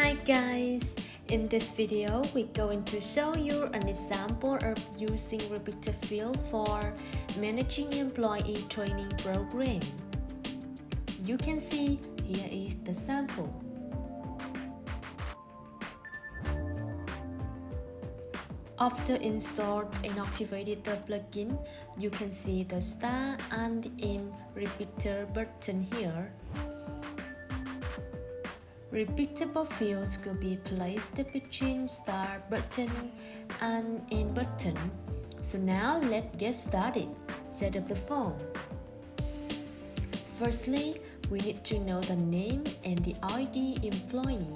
Hi guys! In this video, we're going to show you an example of using repeater field for managing employee training program. You can see here is the sample. After installed and activated the plugin, you can see the start and end repeater button here. Repeatable fields could be placed between start button and end button. So now let's get started. Set up the form. Firstly, we need to know the name and the ID employee.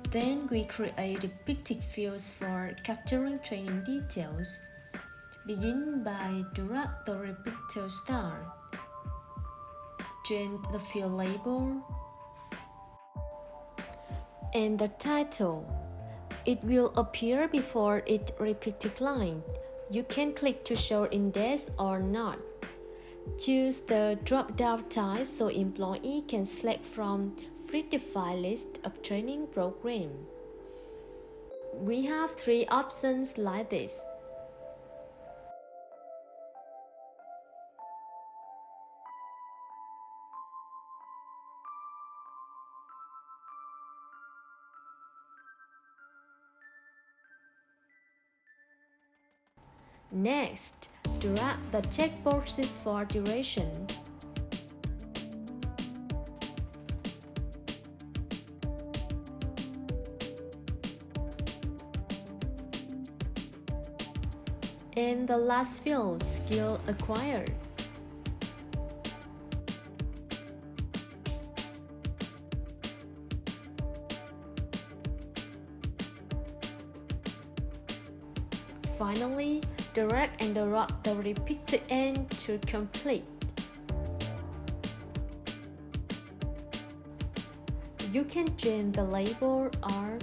Then we create repeated fields for capturing training details. Begin by drag the repeater start. Change the field label and the title. It will appear before each repeated line. You can click to show index or not. Choose the drop-down type so employee can select from predefined list of training program. We have 3 options like this. Next, drag the checkboxes for duration. And the last field, skill acquired. Finally, drag and drop the repeated end to complete. You can change the label or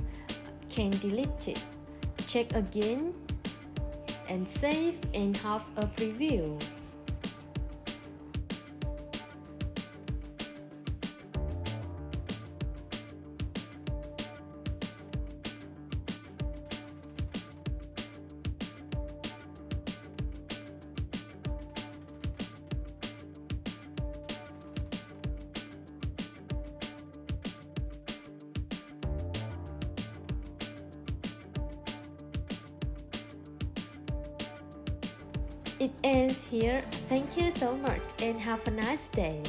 can delete it. Check again and save and have a preview. It ends here. Thank you so much and have a nice day.